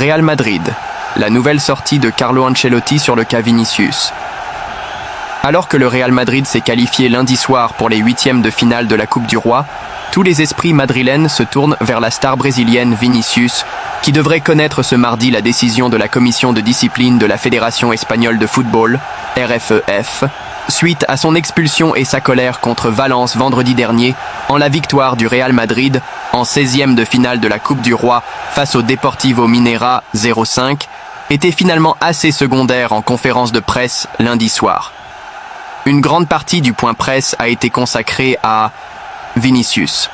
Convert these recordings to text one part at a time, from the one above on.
Real Madrid, la nouvelle sortie de Carlo Ancelotti sur le cas Vinicius. Alors que le Real Madrid s'est qualifié lundi soir pour les huitièmes de finale de la Coupe du Roi, tous les esprits madrilènes se tournent vers la star brésilienne Vinicius, qui devrait connaître ce mardi la décision de la commission de discipline de la Fédération espagnole de football, RFEF, suite à son expulsion et sa colère contre Valence vendredi dernier, en la victoire du Real Madrid en 16e de finale de la Coupe du Roi face au Deportivo Minera 0-5, était finalement assez secondaire en conférence de presse lundi soir. Une grande partie du point presse a été consacrée à Vinicius.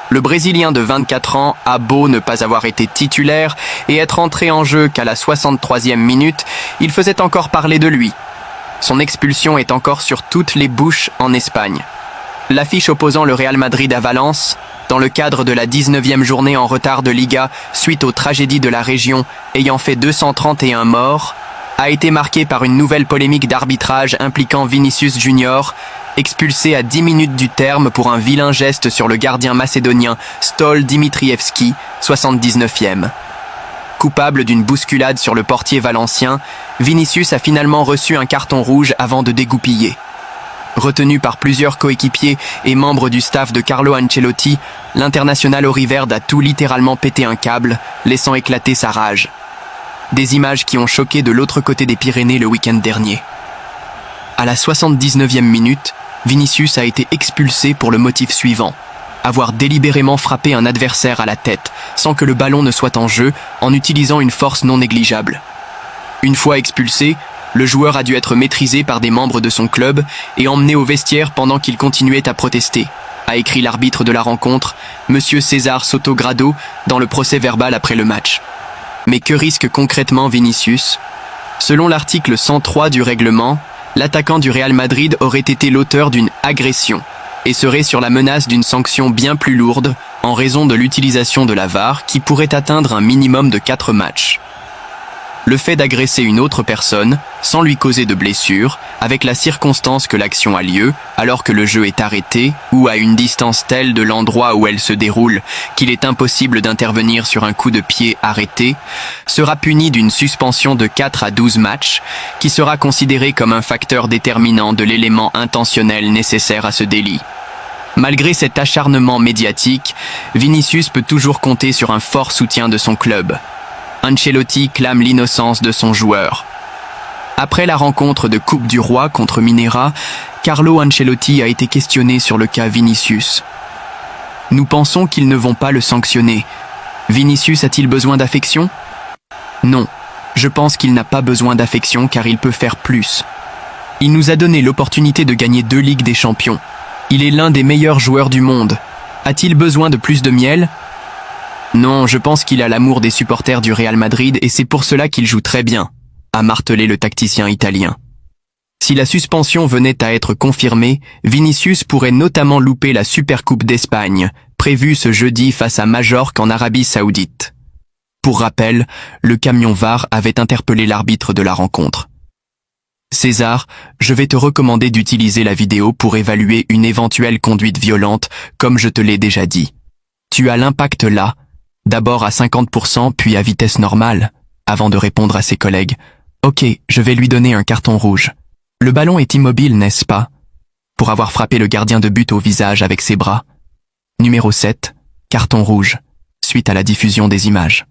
Le Brésilien de 24 ans a beau ne pas avoir été titulaire et être entré en jeu qu'à la 63e minute, il faisait encore parler de lui. Son expulsion est encore sur toutes les bouches en Espagne. L'affiche opposant le Real Madrid à Valence, dans le cadre de la 19e journée en retard de Liga suite aux tragédies de la région ayant fait 231 morts, a été marquée par une nouvelle polémique d'arbitrage impliquant Vinicius Junior, expulsé à 10 minutes du terme pour un vilain geste sur le gardien macédonien Stol Dimitrievski, 79e. Coupable d'une bousculade sur le portier valencien, Vinicius a finalement reçu un carton rouge avant de dégoupiller. Retenu par plusieurs coéquipiers et membres du staff de Carlo Ancelotti, l'international auriverde a tout littéralement pété un câble, laissant éclater sa rage. Des images qui ont choqué de l'autre côté des Pyrénées le week-end dernier. À la 79e minute, Vinicius a été expulsé pour le motif suivant: avoir délibérément frappé un adversaire à la tête, sans que le ballon ne soit en jeu, en utilisant une force non négligeable. Une fois expulsé, le joueur a dû être maîtrisé par des membres de son club et emmené au vestiaire pendant qu'il continuait à protester, a écrit l'arbitre de la rencontre, M. César Sotogrado, dans le procès-verbal après le match. Mais que risque concrètement Vinicius? Selon l'article 103 du règlement, l'attaquant du Real Madrid aurait été l'auteur d'une agression et serait sur la menace d'une sanction bien plus lourde en raison de l'utilisation de la VAR qui pourrait atteindre un minimum de 4 matchs. Le fait d'agresser une autre personne, sans lui causer de blessure, avec la circonstance que l'action a lieu, alors que le jeu est arrêté, ou à une distance telle de l'endroit où elle se déroule qu'il est impossible d'intervenir sur un coup de pied arrêté, sera puni d'une suspension de 4 à 12 matchs, qui sera considéré comme un facteur déterminant de l'élément intentionnel nécessaire à ce délit. Malgré cet acharnement médiatique, Vinicius peut toujours compter sur un fort soutien de son club. Ancelotti clame l'innocence de son joueur. Après la rencontre de Coupe du Roi contre Minera, Carlo Ancelotti a été questionné sur le cas Vinicius. Nous pensons qu'ils ne vont pas le sanctionner. Vinicius a-t-il besoin d'affection? Non, je pense qu'il n'a pas besoin d'affection car il peut faire plus. Il nous a donné l'opportunité de gagner 2 Ligues des Champions. Il est l'un des meilleurs joueurs du monde. A-t-il besoin de plus de miel? Non, je pense qu'il a l'amour des supporters du Real Madrid et c'est pour cela qu'il joue très bien, a martelé le tacticien italien. Si la suspension venait à être confirmée, Vinicius pourrait notamment louper la Supercoupe d'Espagne, prévue ce jeudi face à Majorque en Arabie Saoudite. Pour rappel, le camion VAR avait interpellé l'arbitre de la rencontre. César, je vais te recommander d'utiliser la vidéo pour évaluer une éventuelle conduite violente, comme je te l'ai déjà dit. Tu as l'impact là, d'abord à 50% puis à vitesse normale, avant de répondre à ses collègues. Ok, je vais lui donner un carton rouge. Le ballon est immobile, n'est-ce pas? Pour avoir frappé le gardien de but au visage avec ses bras. Numéro 7, carton rouge, suite à la diffusion des images.